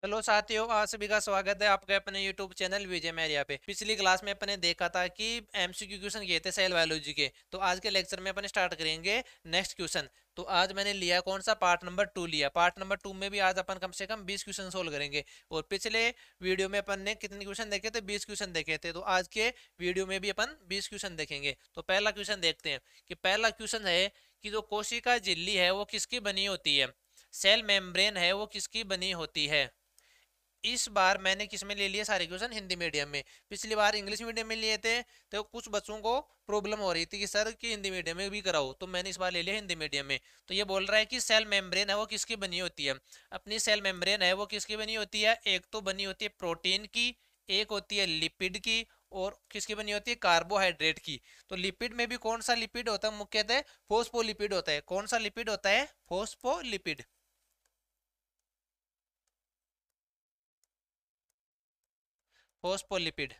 Hello साथियों, आप सभी का स्वागत है आपके अपने YouTube चैनल विजय मैरिया पे। पिछली क्लास में अपने देखा था कि एमसीक्यू क्वेश्चन किए थे सेल बायोलॉजी के। तो आज के लेक्चर में अपन स्टार्ट करेंगे नेक्स्ट क्वेश्चन। तो आज मैंने लिया कौन सा, पार्ट नंबर 2 लिया। पार्ट नंबर 2 में भी आज अपन कम से कम 20 क्वेश्चन सोल्व करेंगे। और पिछले वीडियो में अपन ने कितने क्वेश्चन देखे थे? 20 क्वेश्चन देखे थे। तो आज के वीडियो में भी अपन 20 क्वेश्चन देखेंगे। तो पहला क्वेश्चन देखते हैं कि पहला क्वेश्चन है कि जो कोशिका झिल्ली है वो किसकी बनी होती है, सेल मेम्ब्रेन है वो किसकी बनी होती है। इस बार मैंने किस में ले लिए सारे क्वेश्चन? हिंदी मीडियम में। पिछली बार इंग्लिश मीडियम में लिए थे तो कुछ बच्चों को प्रॉब्लम हो रही थी कि सर कि हिंदी मीडियम में भी कराओ, तो मैंने इस बार ले लिया हिंदी मीडियम में। तो ये बोल रहा है कि सेल मेम्ब्रेन है वो किसकी बनी होती है। अपनी सेल मेम्ब्रेन है वो किसकी बनी होती है? एक तो बनी होती है प्रोटीन की, एक होती है लिपिड की, और किसकी बनी होती है? कार्बोहाइड्रेट की। तो लिपिड में भी कौन सा लिपिड होता है? मुख्यतः फोस्फोलिपिड होता है। कौन सा लिपिड होता है? फोस्फोलिपिड। फोस्फोलिपिड।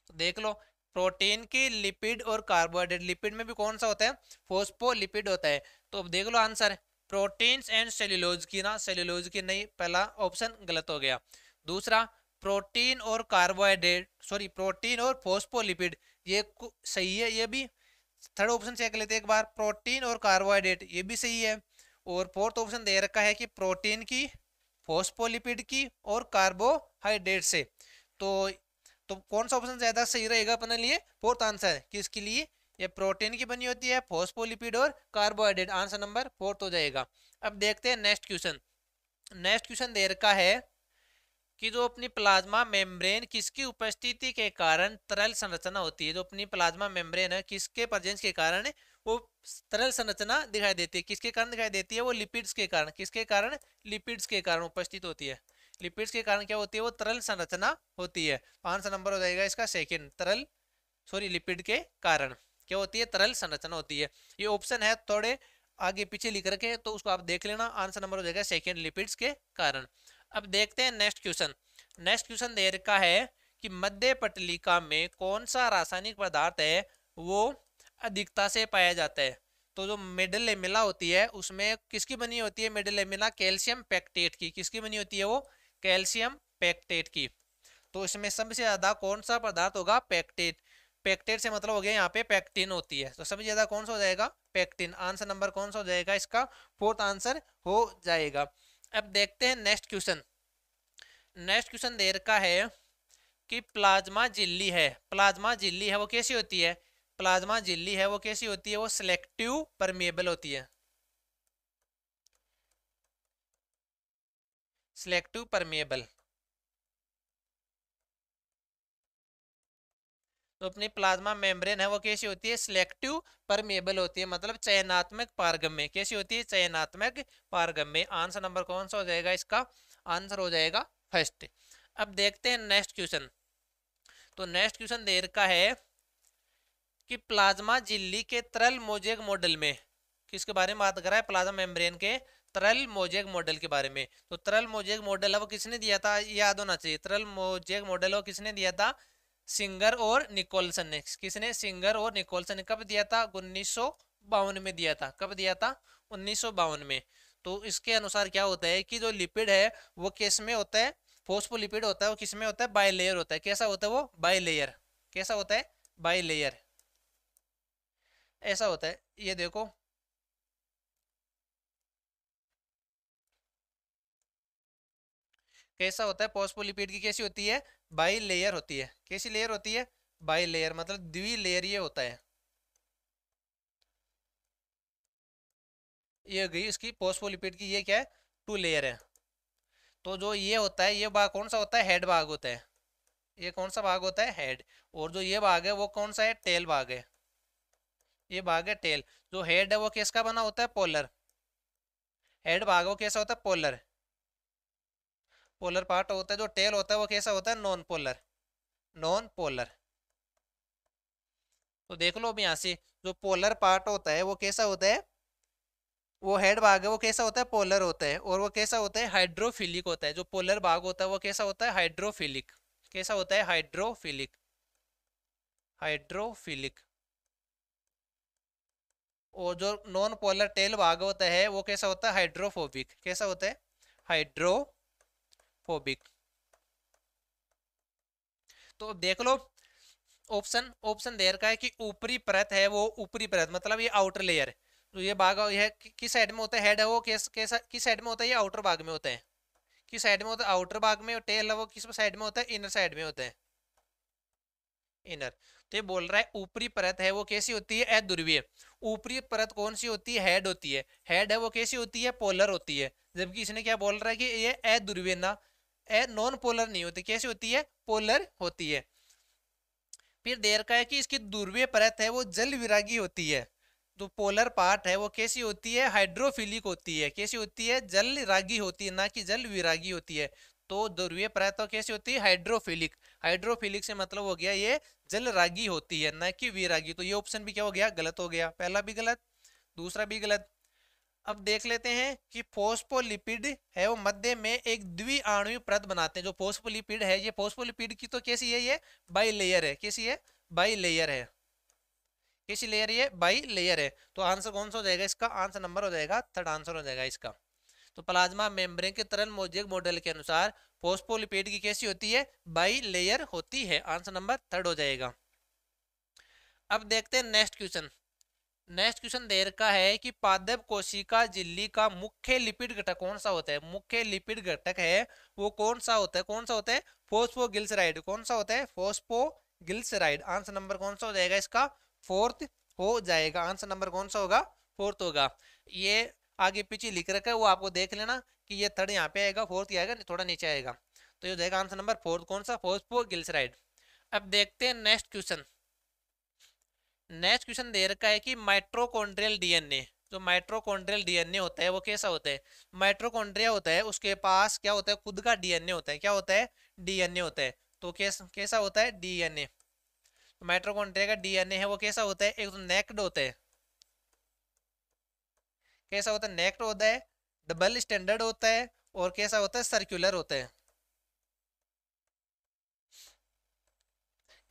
तो देख लो, प्रोटीन की, लिपिड और कार्बोहाइड्रेट। लिपिड में भी कौन सा होता है? फोस्फोलिपिड होता है। तो अब देख लो आंसर, प्रोटीन्स एंड सेल्यूलोज की ना, सेल्यूलोज की नहीं, पहला ऑप्शन गलत हो गया। दूसरा, प्रोटीन और कार्बोहाइड्रेट, सॉरी प्रोटीन और फोस्फोलिपिड, ये सही है। ये भी थर्ड ऑप्शन चेक लेते हैं एक बार, प्रोटीन और कार्बोहाइड्रेट, ये भी सही है। और फोर्थ ऑप्शन दे रखा है कि प्रोटीन की, फोस्फोलिपिड की और कार्बोहाइड्रेट से। तो तो कौन सा ऑप्शन ज्यादा सही रहेगा अपने लिए? फोर्थ आंसर किसके लिए? ये प्रोटीन की बनी होती है, फोस्फोलिपिड और कार्बोहाइड्रेट। आंसर नंबर फोर्थ हो जाएगा। अब देखते हैं नेक्स्ट क्वेश्चन। नेक्स्ट क्वेश्चन दे रखा है कि जो अपनी प्लाज्मा मेम्ब्रेन किसकी उपस्थिति के कारण तरल संरचना होती है। जो अपनी प्लाज्मा मेम्ब्रेन है, किसके प्रेजेंस के कारण वो तरल संरचना दिखाई देती है? किसके कारण दिखाई देती है? वो लिपिड्स के कारण। किसके कारण? लिपिड्स के कारण उपस्थित होती है। लिपिड्स के कारण क्या होती है? वो तरल संरचना होती है। आंसर नंबर हो जाएगा इसका सेकंड, तरल, सॉरी लिपिड के कारण क्या होती है? तरल संरचना होती है। ये ऑप्शन है थोड़े आगे पीछे लिख रखे, तो उसको आप देख लेना। आंसर नंबर हो जाएगा सेकंड, लिपिड्स के कारण। अब देखते हैं नेक्स्ट क्वेश्चन। नेक्स्ट क्वेश्चन दे रखा है कि मध्य पटलिका में कौन सा रासायनिक पदार्थ है वो अधिकता से पाया जाता है। तो जो मिडल लेमिला होती है उसमें किसकी बनी होती है? मिडल लेमिला कैल्शियम पैक्टेट की। किसकी बनी होती है वो? कैल्शियम पैक्टेट की। तो इसमें सबसे ज्यादा कौन सा पदार्थ होगा? पैक्टेट। पैक्टेट से मतलब हो गया यहाँ पे पैक्टिन होती है। तो सबसे ज्यादा कौन सा हो जाएगा? पैक्टिन। आंसर नंबर कौन सा हो जाएगा इसका? फोर्थ आंसर हो जाएगा। अब देखते हैं नेक्स्ट क्वेश्चन। नेक्स्ट क्वेश्चन दे रखा है कि प्लाज्मा झिल्ली है, प्लाज्मा झिल्ली है वो कैसी होती है? प्लाज्मा झिल्ली है वो कैसी होती है? वो सिलेक्टिव परमेबल होती है। Selective permeable. तो अपनी प्लाज्मा मेम्ब्रेन है वो कैसी होती है? सिलेक्टिव परमेबल होती है, मतलब चयनात्मक पारगम्य। कैसी होती है? चयनात्मक पारगम्य। आंसर नंबर कौन सा हो जाएगा इसका? आंसर हो जाएगा फर्स्ट। अब देखते हैं नेक्स्ट क्वेश्चन। तो नेक्स्ट क्वेश्चन दे रखा है कि प्लाज्मा झिल्ली के तरल मोजेक मॉडल में, किसके बारे में बात कर रहा है? प्लाज्मा मेम्ब्रेन के तरल मोजेक मॉडल के बारे में। तो तरल मोजेक मॉडल है वो किसने दिया था? याद होना चाहिए। तरल मोजेक मॉडल वो किसने दिया था? सिंगर और निकोलसन ने। किसने? सिंगर और निकोलसन ने। कब दिया था? 1952 में दिया था। कब दिया था? 1952 में। तो इसके अनुसार क्या होता है कि जो लिपिड है वो किस में होता है? फोस्फोलिपिड होता है वो किस में होता है? बाई लेयर होता है। कैसा होता है वो? By layer. कैसा होता है? By layer. ऐसा होता है, ये देखो। कैसा होता है? फोस्फोलिपिड की कैसी होती है? बाई लेयर होती है। कैसी लेयर होती है? बाई लेयर, मतलब द्वि लेयर ये होता है। ये गई इसकी फोस्फोलिपिड की, ये क्या है? टू लेयर है। तो जो ये होता है, ये भाग कौन सा होता है? हेड भाग होता है। ये कौन सा भाग होता है? हेड। और जो ये भाग है वो कौन सा है? टेल भाग है। ये भाग है टेल। जो हेड है वो किसका बना होता है? पोलर। हेड भाग वो कैसा होता है? पोलर। पोलर पार्ट होता है। जो टेल होता है वो कैसा होता है? Non polar. Non polar. तो देख लो अब यहाँ से, जो पोलर पार्ट होता है वो कैसा होता है? वो हेड भाग है वो कैसा होता है? पोलर होता है। और वो कैसा होता है? हाइड्रोफिलिक होता है। जो पोलर भाग होता है वो कैसा होता है? हाइड्रोफिलिक। कैसा होता है? हाइड्रोफिलिक। हाइड्रोफिलिक। और जो नॉन पोलर टेल भाग होता है वो कैसा होता है? हाइड्रोफोबिक। कैसा होता है? हाइड्रोफोबिक। हाइड्रोफोबिक। तो देख लो ऑप्शन ऑप्शन दे रखा है कि ऊपरी परत है वो, ऊपरी परत मतलब ये आउटर लेयर, तो ये भाग यह किस साइड में होता है, हेड है वो किस साइड में होता है, ये आउटर भाग में होता है, किस साइड में होता है, आउटर भाग में, और टेल है वो किस साइड में होता है, इनर साइड में होता है, इनर। तो ये बोल रहा है ऊपरी परत है वो कैसी होती है, अध्रुवीय। ऊपरी परत कौन सी होती है, हेड होती है, हेड है वो कैसी होती है, पोलर होती है। जबकि इसने क्या बोल रहा है कि ये अध्रुवीय ना, नॉन पोलर नहीं होती, कैसी होती है, पोलर होती है। फिर देर का है कि इसकी ध्रुवीय परत है वो जल विरागी होती है। तो पोलर पार्ट है वो कैसी होती है, हाइड्रोफिलिक होती है, कैसी होती है, जल रागी होती है, ना कि जल विरागी होती है। तो ध्रुवीय परत तो कैसी होती है, हाइड्रोफिलिक। हाइड्रोफिलिक से मतलब हो गया ये जल रागी होती है, ना कि विरागी। तो ये ऑप्शन भी क्या हो गया, गलत हो गया, पहला भी गलत, दूसरा भी गलत। अब देख लेते हैं कि फोस्फोलिपिड है वो मध्य में एक द्विआण्विक परत बनाते हैं। जो फोस्फोलिपिड है, ये फोस्फोलिपिड की तो कैसी है, ये बाई लेयर है, कैसी है, बाई लेयर है, कैसी लेयर, ये बाई लेयर है। तो आंसर कौन सा हो जाएगा इसका, आंसर नंबर हो जाएगा थर्ड आंसर हो जाएगा इसका। तो प्लाज्मा मेम्ब्रेन के तरल मोजेक मॉडल के अनुसार फोस्फोलिपिड की कैसी होती है, बाई लेयर होती है, आंसर नंबर थर्ड हो जाएगा। अब देखते हैं नेक्स्ट क्वेश्चन। नेक्स्ट क्वेश्चन दे रखा है कि पादप कोशिका झिल्ली का मुख्य लिपिड घटक कौन सा होता है, मुख्य लिपिड घटक है वो कौन सा होता है, कौन सा होता है, फोस्फोग्लिसराइड, कौन सा होता है, फोस्फोग्लिसराइड। आंसर नंबर कौन सा हो जाएगा इसका, फोर्थ हो जाएगा, आंसर नंबर कौन सा होगा, फोर्थ होगा। ये आगे पीछे लिख रखा है वो आपको देख लेना कि ये थर्ड यहाँ पे आएगा, फोर्थ आएगा, थोड़ा नीचे आएगा। तो ये हो जाएगा आंसर नंबर फोर्थ, कौन सा, फोस्फोग्लिसराइड। अब देखते हैं नेक्स्ट क्वेश्चन। नेक्स्ट क्वेश्चन दे रखा है कि माइट्रोकॉन्ड्रियल डीएनए, जो माइट्रोकॉन्ड्रियल डीएनए होता है वो कैसा होता है। माइट्रोकॉन्ड्रिया होता है उसके पास क्या होता है, खुद का डीएनए होता है, क्या होता है, डीएनए होता है। तो कैसा होता है, डीएनए। माइट्रोकॉन्ड्रिया का डीएनए है वो कैसा होता है, एक तो नेक्ड होता है, कैसा होता है, नेक्ड होता है, डबल स्टैंडर्ड होता है, और कैसा होता है, सर्कुलर होता है,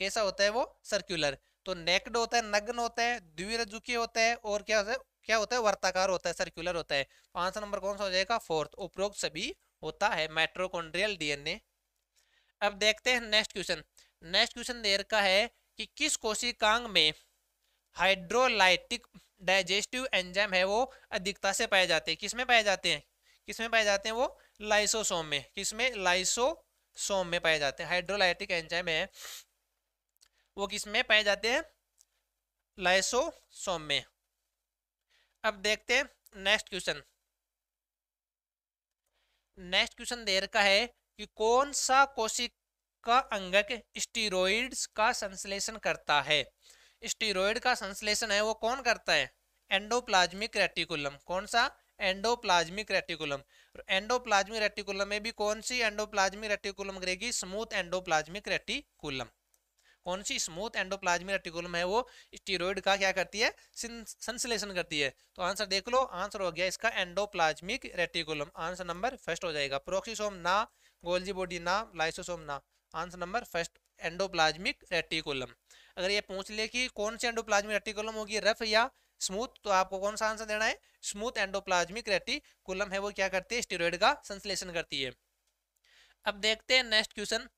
कैसा होता है वो, सर्कुलर। तो नेक्ड होता है, नग्न होता है, द्विरजुकी होता है, और क्या होता है, वर्ताकार होता है, सर्कुलर होता है। तो आंसर नंबर कौन सा हो जाएगा, फोर्थ, उपरोक्त सभी होता है माइट्रोकॉन्ड्रियल डीएनए। अब देखते हैं नेक्स्ट क्वेश्चन। नेक्स्ट क्वेश्चन दे रखा है कि किस कोशिकांग में हाइड्रोलाइटिक डाइजेस्टिव एंजाइम है वो अधिकता से पाए जाते हैं, किसमें पाए जाते हैं, किसमें पाए जाते हैं वो, लाइसोसोम में, किसमें, लाइसोसोम में पाए जाते हैं। हाइड्रोलाइटिक एंजाइम है वो किसमें पाए जाते हैं, लाइसोसोम में। अब देखते हैं नेक्स्ट क्वेश्चन। नेक्स्ट क्वेश्चन दे रखा है कि कौन सा कोशिका अंगक स्टीरॉइड्स का संश्लेषण करता है। स्टीरॉइड का संश्लेषण है वो कौन करता है, एंडोप्लाज्मिक रेटिकुलम, कौन सा, एंडोप्लाज्मिक रेटिकुलम। एंडोप्लाज्मिक रेटिकुलम में भी कौन सी एंडोप्लाज्मिक रेटिकुलम करेगी, स्मूथ एंडोप्लाज्मिक रेटिकुलम। कौन सी, स्मूथ एंडोप्लाज्मिक रेटिकुलम है वो स्टीरॉइड का क्या करती है, संश्लेषण करती है। तो आंसर देख लो, आंसर हो गया इसका endoplasmic reticulum, answer number first हो जाएगा। प्रोक्सीसोम ना, गोल्जी बॉडी ना, लाइसोसोम ना, answer number first endoplasmic reticulum. अगर ये पूछ ले कि कौन सी एंडोप्लाज्मिक रेटिकुलम होगी, रफ या स्मूथ, तो आपको कौन सा आंसर देना है, स्मूथ एंडोप्लाज्मिक रेटिकुलम है वो क्या करती है, स्टीरॉइड का संश्लेषण करती है। अब देखते हैं नेक्स्ट क्वेश्चन।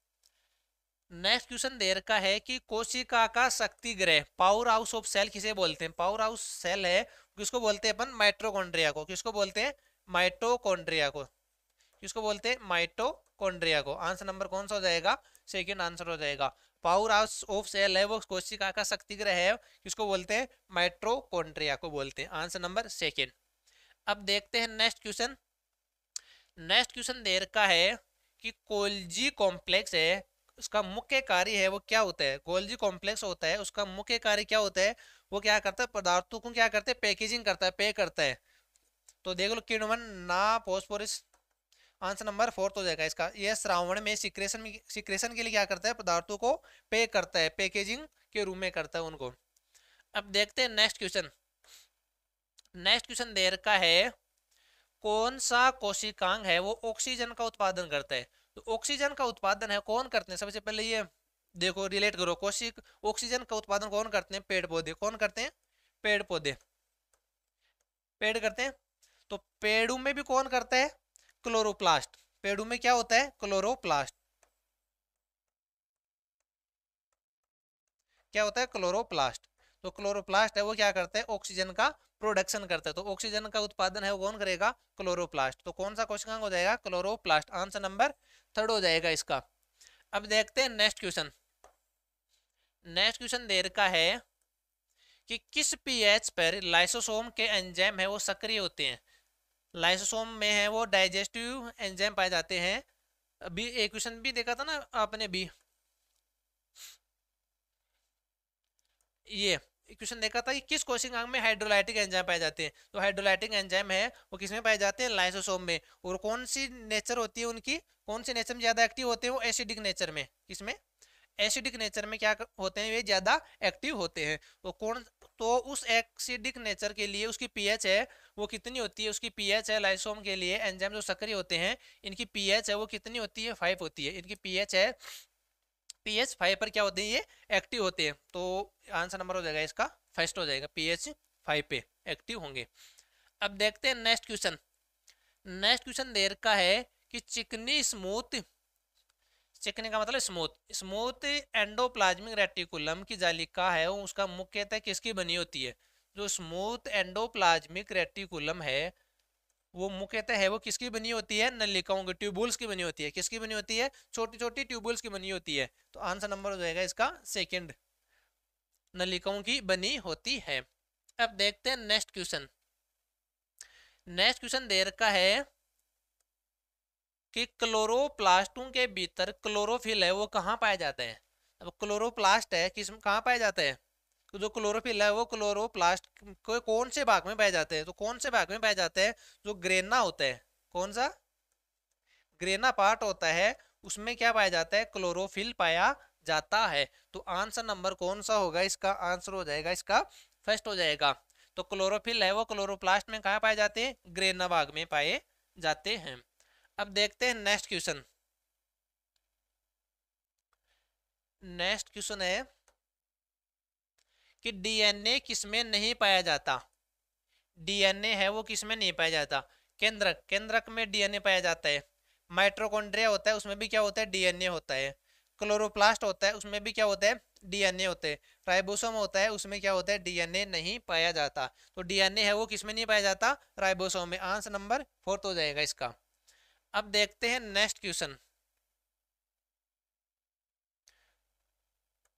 नेक्स्ट क्वेश्चन दे रखा है कि कोशिका का शक्ति ग्रह, पावर हाउस ऑफ सेल किसे बोलते हैं, पावर हाउस सेल है किसको बोलते हैं अपन, माइट्रोकॉन्ड्रिया को, किसको बोलते हैं, माइटोकॉन्ड्रिया को, किसको बोलते हैं, माइटोकॉन्ड्रिया को। आंसर नंबर कौन सा हो जाएगा, सेकंड आंसर हो जाएगा। पावर हाउस ऑफ सेल है वो कोशिका का शक्ति ग्रह है, किसको बोलते हैं, माइट्रोकॉन्ड्रिया को बोलते हैं, आंसर नंबर सेकंड। अब देखते हैं नेक्स्ट क्वेश्चन। नेक्स्ट क्वेश्चन दे रखा है कि कोल्जी कॉम्प्लेक्स है उसका मुख्य कार्य है वो क्या होता है, गोल्जी कॉम्प्लेक्स होता है उसका मुख्य कार्य क्या होता है, वो क्या करता है, पदार्थों को क्या करते हैं, पैकेजिंग करता है, पे करता है। तो देख लो किण्वन ना, फॉस्फोरस, आंसर नंबर फोर्थ हो जाएगा इसका। ये श्रावण में सिक्रेशन के लिए क्या करता है, पदार्थों को पे करता है, पैकेजिंग के रूप में करता है उनको। अब देखते हैं नेक्स्ट क्वेश्चन। नेक्स्ट क्वेश्चन दे रखा है कौन सा कोशिकांग है वो ऑक्सीजन का उत्पादन करता है। तो ऑक्सीजन का उत्पादन है कौन करते हैं, सबसे पहले ये देखो रिलेट करो, ऑक्सीजन का उत्पादन कौन करते हैं, पेड़ पौधे, कौन करते हैं, पेड़ पौधे, पेड़ करते हैं। तो पेड़ों में भी कौन करता है, क्लोरोप्लास्ट, पेड़ों में क्या होता है, क्लोरोप्लास्ट। क्या होता है, क्लोरोप्लास्ट। तो क्लोरोप्लास्ट है वो क्या करता है, ऑक्सीजन का प्रोडक्शन करता है। तो ऑक्सीजन का उत्पादन है वो कौन करेगा, क्लोरोप्लास्ट। तो कौन सा कोशिकांग हो जाएगा, क्लोरोप्लास्ट। आंसर नंबर थर्ड हो जाएगा इसका। अब देखते हैं नेक्स्ट क्वेश्चन। नेक्स्ट क्वेश्चन दे रखा है कि किस पीएच पर लाइसोसोम के एंजाइम है वो सक्रिय होते हैं। लाइसोसोम में है वो डाइजेस्टिव एंजाइम पाए जाते हैं। अभी एक क्वेश्चन भी देखा था ना आपने भी, ये क्वेश्चन देखा था कि किस कोशिकांग में हाइड्रोलाइटिक एंजाइम पाए जाते हैं। तो हाइड्रोलाइटिक एंजाइम है वो किस में पाए जाते हैं, लाइसोसोम में। और कौन सी नेचर होती है उनकी, कौन सी नेचर में ज्यादा एक्टिव होते हैं, वो एसिडिक नेचर में। किसमें, एसिडिक नेचर में क्या होते हैं, वे ज्यादा एक्टिव होते हैं। तो कौन, तो उस एसिडिक नेचर के लिए उसकी पीएच है वो कितनी होती है, उसकी पीएच है लाइसोम के लिए एंजाइम जो सक्रिय होते हैं इनकी पीएच है वो कितनी होती है, 5 होती है। इनकी पीएच है पीएच 5 पर क्या होते हैं, ये एक्टिव होते हैं। तो आंसर नंबर हो जाएगा इसका फर्स्ट हो जाएगा, पीएच 5 पे एक्टिव होंगे। अब देखते हैं नेक्स्ट क्वेश्चन। नेक्स्ट क्वेश्चन दे रखा है कि चिकनी स्मूथ, चिकनी का मतलब स्मूथ, स्मूथ एंडोप्लाज्मिक रेटिकुलम की जालिका है वो उसका मुख्यतः किसकी बनी होती है। जो स्मूथ एंडोप्लाज्मिक रेटिकुलम है वो मुख्यतः है वो किसकी बनी होती है, नलिकाओं की, ट्यूबुल्स की बनी होती है। किसकी बनी होती है, छोटी छोटी ट्यूबुल्स की बनी होती है। तो आंसर नंबर हो जाएगा इसका सेकंड, नलिकाओं की बनी होती है। अब देखते हैं नेक्स्ट क्वेश्चन। नेक्स्ट क्वेश्चन दे रखा है कि क्लोरोप्लास्टों के भीतर क्लोरोफिल है वो कहाँ पाया जाता है। अब क्लोरोप्लास्ट है किस कहाँ पाया जाता है, तो जो क्लोरोफिल है वो क्लोरोप्लास्ट को कौन से भाग में पाए जाते हैं। तो कौन से भाग में पाए जाते हैं, जो ग्रेना होता है, कौन सा ग्रेना पार्ट होता है उसमें क्या पाया जाता है, क्लोरोफिल पाया जाता है। तो आंसर नंबर कौन सा होगा इसका, आंसर हो जाएगा इसका फर्स्ट हो जाएगा। तो क्लोरोफिल है वो क्लोरोप्लास्ट में कहाँ पाए जाते हैं, ग्रेना भाग में पाए जाते हैं। अब देखते हैं नेक्स्ट क्वेश्चन। नेक्स्ट क्वेश्चन है कि डीएनए किसमें नहीं पाया जाता। डीएनए है वो किसमें नहीं पाया जाता, केंद्रक, केंद्रक में डीएनए पाया जाता है। माइट्रोकॉन्ड्रिया होता है उसमें भी क्या होता है, डीएनए होता है। क्लोरोप्लास्ट होता है उसमें भी क्या होता है, डीएनए होते हैं। राइबोसोम होता है उसमें क्या होता है, डीएनए नहीं पाया जाता। तो डीएनए है वो किसमें नहीं पाया जाता, राइबोसोम में। आंसर नंबर फोर्थ हो जाएगा इसका। अब देखते हैं नेक्स्ट क्वेश्चन।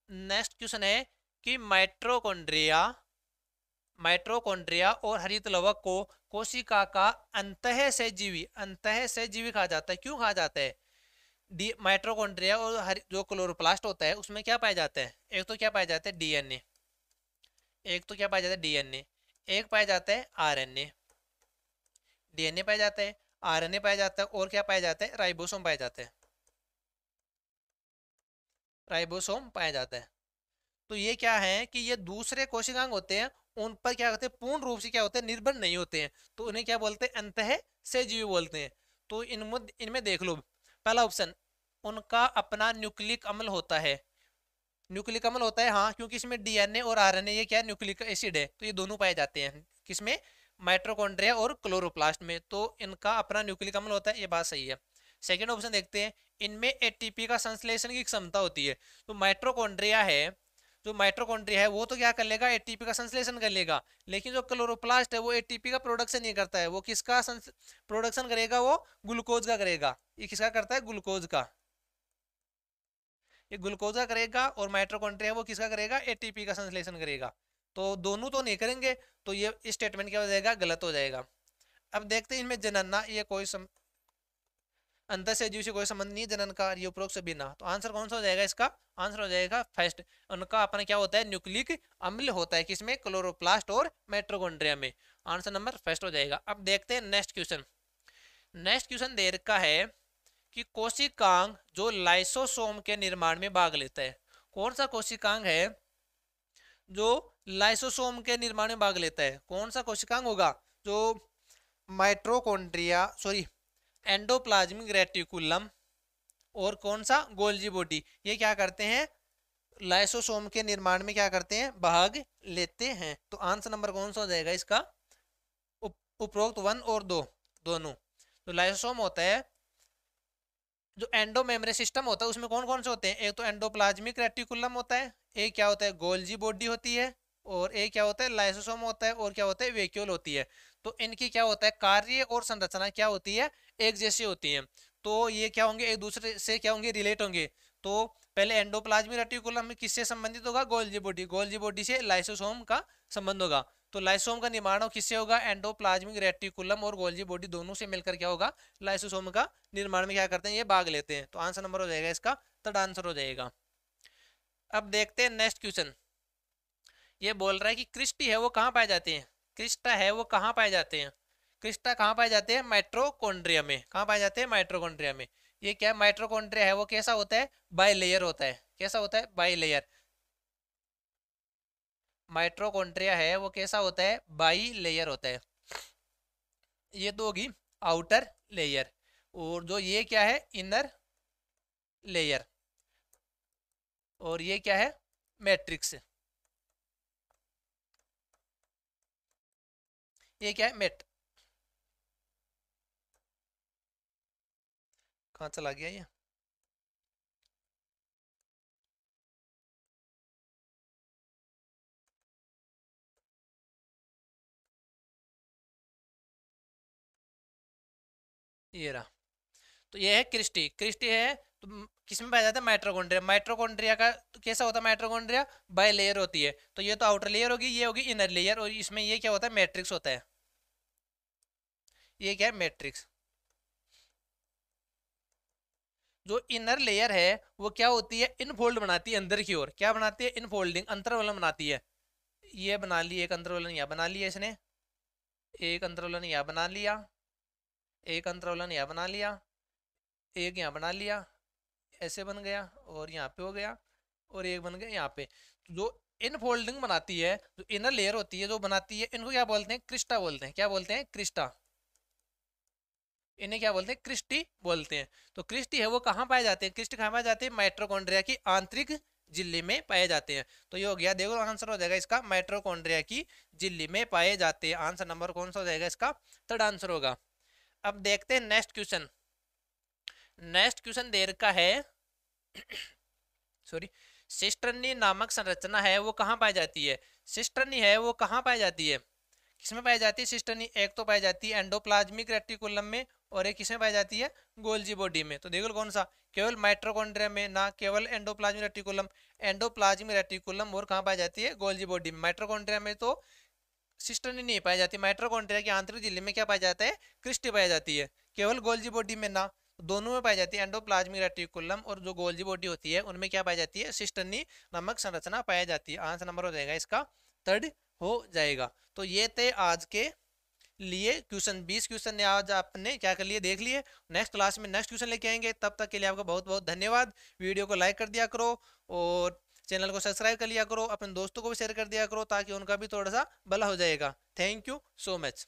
नेक्स्ट क्वेश्चन है कि माइट्रोकॉन्ड्रिया और हरित लवक को कोशिका का अंतः से जीवी, अंतः से जीवी कहा जाता है। क्यों कहा जाता है, डी माइट्रोकॉन्ड्रिया और जो क्लोरोप्लास्ट होता है उसमें क्या पाया जाता है, एक तो क्या पाया जाता है डीएनए, एक तो क्या पाया जाता है डीएनए, एक पाया जाता है आरएनए। डीएनए पाया जाता है, आरएनए पाया जाता है, और क्या पाया जाता है, राइबोसोम पाया जाता है। राइबोसोम पाया जाता है। तो ये क्या है कि ये दूसरे कोशिकांग होते हैं उन पर क्या होते हैं, पूर्ण रूप से क्या होते हैं, निर्भर नहीं होते हैं। तो उन्हें क्या बोलते हैं, अंतः से जीव बोलते हैं। तो इनमें देख लो, पहला ऑप्शन, उनका अपना न्यूक्लिक अम्ल होता है। न्यूक्लिक अम्ल होता है हाँ, क्योंकि इसमें डीएनए और आरएनए ये क्या है, न्यूक्लिक एसिड है। तो ये दोनों पाए जाते हैं किसमें, माइट्रोकॉन्ड्रिया और क्लोरोप्लास्ट में। तो इनका अपना न्यूक्लिक अम्ल होता है, ये बात सही है। सेकेंड ऑप्शन देखते हैं, इनमें एटीपी का संश्लेषण की क्षमता होती है। तो माइट्रोकॉन्ड्रिया है, जो माइट्रोकॉन्ड्रिया है वो तो क्या कर लेगा, एटीपी का संश्लेषण कर लेगा। लेकिन जो क्लोरोप्लास्ट है वो एटीपी का प्रोडक्शन नहीं करता है। वो किसका प्रोडक्शन करेगा, वो ग्लूकोज का करेगा। ये किसका करता है, ग्लूकोज का, ये ग्लूकोज का करेगा। और माइट्रोकॉन्ड्रिया वो किसका करेगा, एटीपी का संश्लेषण करेगा। तो दोनों तो नहीं करेंगे, तो ये स्टेटमेंट क्या हो जाएगा, गलत हो जाएगा। अब देखते हैं इनमें जनन, ये कोई अंतर से जीव से कोई संबंध नहीं है, जनन का, ये उपरोक्त से बिना। तो आंसर कौन सा हो जाएगा इसका, आंसर हो जाएगा फर्स्ट। उनका अपना क्या होता है, न्यूक्लिक अम्ल होता है, किसमें, क्लोरोप्लास्ट और माइट्रोकॉन्ड्रिया में। आंसर नंबर फर्स्ट हो जाएगा। अब देखते हैं नेक्स्ट क्वेश्चन। नेक्स्ट क्वेश्चन दे रखा है कि कोशिकांग जो लाइसोसोम के निर्माण में भाग लेता है, कौन सा कोशिकांग है जो लाइसोसोम के निर्माण में भाग लेता है, कौन सा कोशिकांग होगा, जो माइट्रोकॉन्ड्रिया सॉरी एंडोप्लाज्मिक रेटिकुलम और कौन सा, गोल्जी बॉडी, ये क्या करते हैं, लाइसोसोम के निर्माण में क्या करते हैं, भाग लेते हैं। तो आंसर नंबर कौन सा हो जाएगा इसका, उपरोक्त 1 और 2 दोनों। तो लाइसोसोम होता है जो एंडो मेम्ब्रेन सिस्टम होता है उसमें कौन कौन से होते हैं, एक तो एंडोप्लाज्मिक रेटिकुलम होता है, एक क्या होता है गोल्जी बॉडी होती है, और एक क्या होता है लाइसोसोम होता है, और क्या होता है वेक्यूल होती है। तो इनकी क्या होता है कार्य और संरचना क्या होती है, एक जैसी होती है। तो ये क्या होंगे एक दूसरे से क्या होंगे रिलेट होंगे। तो पहले एंडोप्लाज्मिक रेटिकुलम में किससे संबंधित होगा, गोल्जी बॉडी से लाइसोसोम का संबंध होगा। तो लाइसोसोम का निर्माण किससे होगा, एंडोप्लाज्मिक रेटिकुलम और गोल्जी बॉडी दोनों से मिलकर क्या होगा लाइसोसोम का निर्माण में क्या करते हैं, ये भाग लेते हैं। तो आंसर नंबर हो जाएगा इसका, थर्ड आंसर हो जाएगा। अब देखते हैं नेक्स्ट क्वेश्चन। ये बोल रहा है कि क्रिस्टी है वो कहाँ पाए जाते हैं, क्रिस्टा है वो कहाँ पाए जाते हैं, क्रिस्टा कहाँ पाए जाते हैं, माइट्रोकॉन्ड्रिया में। कहाँ पाए जाते हैं, माइट्रोकॉन्ड्रिया में। ये क्या माइट्रोकॉन्ड्रिया है वो कैसा होता है, बाई लेयर होता है। कैसा होता है, बाई लेयर। माइट्रोकॉन्ड्रिया है वो कैसा होता है, बाई लेयर होता है। ये तो होगी आउटर लेयर, और जो ये क्या है इनर लेयर, और ये क्या है मैट्रिक्स। ये क्या है मेट, कहाँ चला गया ये रहा। तो ये है क्रिस्टी, क्रिस्टी है तो किसमें पाया जाता है, माइट्रोकॉन्ड्रिया। माइट्रोकॉन्ड्रिया का तो कैसा होता है माइट्रोकॉन्ड्रिया, बाय लेयर होती है। तो ये तो आउटर लेयर होगी, ये होगी इनर लेयर, और इसमें ये क्या होता है मैट्रिक्स होता है। ये क्या है मैट्रिक्स। जो इनर लेयर है वो क्या होती है, इनफोल्ड बनाती है अंदर की ओर। क्या बनाती है, इनफोल्डिंग, अंतर्वलन बनाती है। ये बना ली एक अंतर्वलन, यहाँ बना लिया इसने, एक अंतर्वलन यहाँ बना लिया, एक अंतर्वलन यहाँ बना लिया, एक यहाँ बना लिया, ऐसे बन गया, और यहाँ पे हो गया, और एक बन गया यहाँ पे। तो जो इन फोल्डिंग बनाती है, जो इनर लेयर होती है जो बनाती है, इनको क्या बोलते हैं, क्रिस्टा बोलते हैं। क्या बोलते हैं, क्रिस्टा। इन्हें क्या बोलते हैं, क्रिस्टी बोलते हैं। तो क्रिस्टी है वो कहाँ पाए जाते हैं, क्रिस्टी कहाँ पाए जाते हैं, माइट्रोकॉन्ड्रिया की आंतरिक झिल्ली में पाए जाते हैं। तो ये हो गया, देखो आंसर हो जाएगा इसका, माइट्रोकॉन्ड्रिया की झिल्ली में पाए जाते हैं। आंसर नंबर कौन सा हो जाएगा इसका, थर्ड आंसर होगा। अब देखते हैं next question. Next question there का है सॉरी, सिस्टर्नी नामक संरचना है वो कहाँ पाई जाती है, सिस्टर्नी है वो कहाँ पाई जाती है, किसमें पाई जाती है सिस्टर्नी, एक तो पाई जाती है एंडोप्लाज्मिक रेटिकुलम में, और एक किसमें पाई जाती है गोल्जी बॉडी में। तो देखो कौन सा, केवल माइट्रोकॉन्ड्रिया में ना, केवल एंडोप्लाज्मिक रेटिकुलम, एंडोप्लाज्मिक रेटिकुलम और कहाँ पाई जाती है गोल्जी बॉडी में। माइट्रोकॉन्ड्रिया में तो सिस्टर्नी नहीं पाई जाती, माइट्रोकॉन्ड्रिया की आंतरिक झिल्ली में क्या पाया जाता है, क्रिस्टी पाई जाती है। केवल गोल्जी बॉडी में ना, दोनों में पाई जाती है, एंडोप्लाज्मिक रेटिकुलम और जो गोल्जी बॉडी होती है उनमें क्या पाई जाती है, सिस्टर्नी नामक संरचना पाई जाती है। आंसर नंबर हो जाएगा इसका, थर्ड हो जाएगा। तो ये थे आज के लिए क्वेश्चन, 20 क्वेश्चन आज आपने क्या कर लिए, देख लिए। नेक्स्ट क्लास में नेक्स्ट क्वेश्चन लेके आएंगे, तब तक के लिए आपका बहुत बहुत धन्यवाद। वीडियो को लाइक कर दिया करो, और चैनल को सब्सक्राइब कर लिया करो, अपने दोस्तों को भी शेयर कर दिया करो, ताकि उनका भी थोड़ा सा भला हो जाएगा। Thank you so much.